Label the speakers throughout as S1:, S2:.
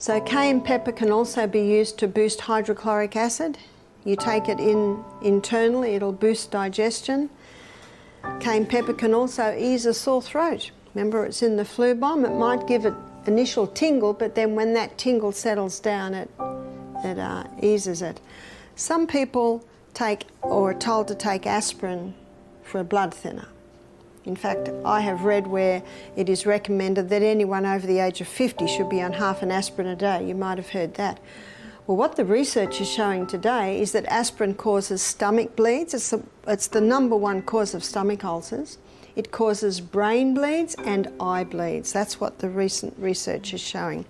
S1: So cayenne pepper can also be used to boost hydrochloric acid. You take it in internally, it'll boost digestion. Cayenne pepper can also ease a sore throat. Remember, it's in the flu bomb. It might give it initial tingle, but then when that tingle settles down, it eases it. Some people take or are told to take aspirin for a blood thinner. In fact, I have read where it is recommended that anyone over the age of 50 should be on half an aspirin a day. You might have heard that. Well, what the research is showing today is that aspirin causes stomach bleeds. It's the #1 cause of stomach ulcers. It causes brain bleeds and eye bleeds. That's what the recent research is showing.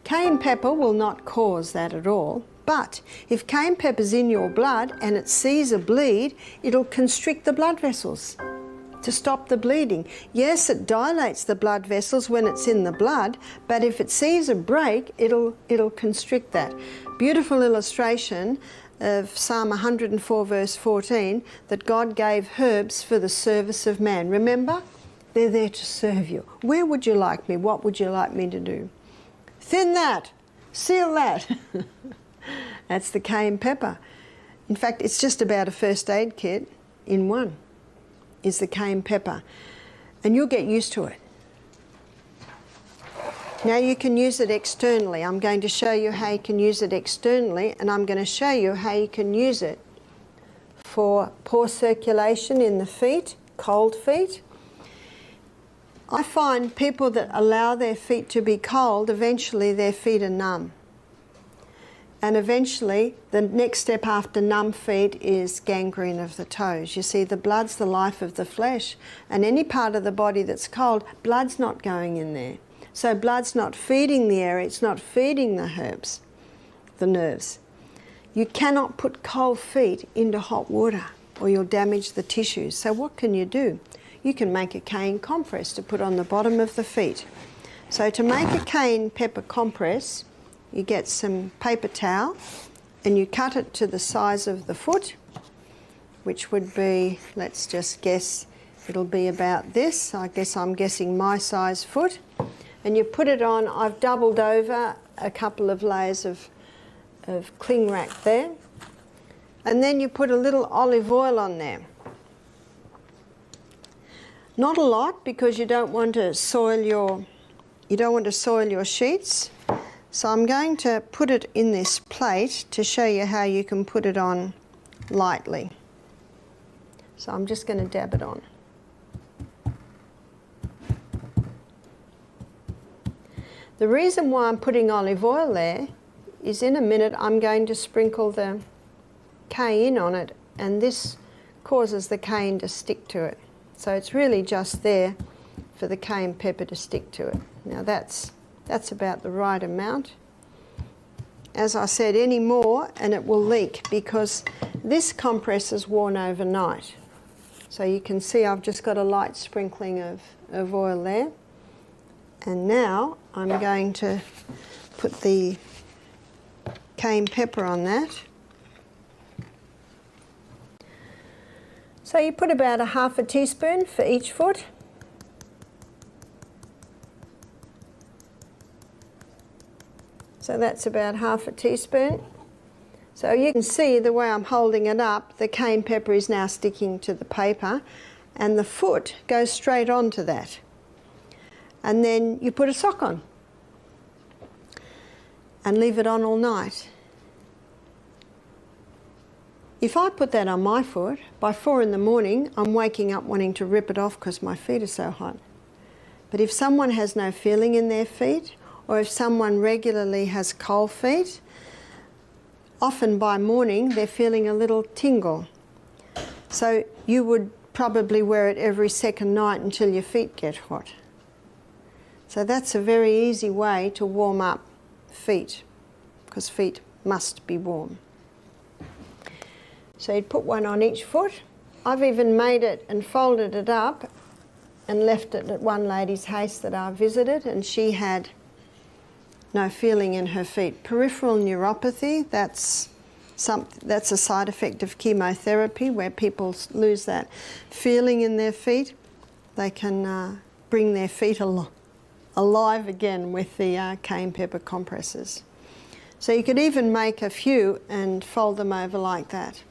S1: Cayenne pepper will not cause that at all, but if cayenne pepper's in your blood and it sees a bleed, it'll constrict the blood vessels to stop the bleeding. Yes, it dilates the blood vessels when it's in the blood, but if it sees a break, it'll constrict that. Beautiful illustration of Psalm 104 verse 14, that God gave herbs for the service of man. Remember? They're there to serve you. Where would you like me? What would you like me to do? Thin that, seal that. That's the cayenne pepper. In fact, it's just about a first aid kit in one, is the cayenne pepper. And you'll get used to it. Now you can use it externally. I'm going to show you how you can use it externally, and I'm going to show you how you can use it for poor circulation in the feet, cold feet. I find people that allow their feet to be cold, eventually their feet are numb. And eventually, the next step after numb feet is gangrene of the toes. You see, the blood's the life of the flesh, and any part of the body that's cold, blood's not going in there. So blood's not feeding the area, it's not feeding the herbs, the nerves. You cannot put cold feet into hot water or you'll damage the tissues. So what can you do? You can make a cayenne compress to put on the bottom of the feet. So to make a cayenne pepper compress, you get some paper towel and you cut it to the size of the foot, which would be, let's just guess, it'll be about this. I guess I'm guessing my size foot. And you put it on. I've doubled over a couple of layers of cling wrap there. And then you put a little olive oil on there. Not a lot, because you don't want to soil your sheets. So I'm going to put it in this plate to show you how you can put it on lightly. So I'm just going to dab it on. The reason why I'm putting olive oil there is in a minute I'm going to sprinkle the cayenne on it, and this causes the cayenne to stick to it. So it's really just there for the cayenne pepper to stick to it. Now that's about the right amount. As I said, any more and it will leak, because this compress is worn overnight. So you can see I've just got a light sprinkling of oil there. And now I'm going to put the cayenne pepper on that. So you put about a half a teaspoon for each foot. So that's about half a teaspoon. So you can see the way I'm holding it up, the cayenne pepper is now sticking to the paper, and the foot goes straight onto that. And then you put a sock on and leave it on all night. If I put that on my foot, by 4 in the morning, I'm waking up wanting to rip it off because my feet are so hot. But if someone has no feeling in their feet, or if someone regularly has cold feet, often by morning they're feeling a little tingle. So you would probably wear it every second night until your feet get hot. So that's a very easy way to warm up feet, because feet must be warm. So you'd put one on each foot. I've even made it and folded it up and left it at one lady's house that I visited, and she had no feeling in her feet. Peripheral neuropathy, that's a side effect of chemotherapy, where people lose that feeling in their feet. They can bring their feet alive again with the cayenne pepper compresses. So you could even make a few and fold them over like that.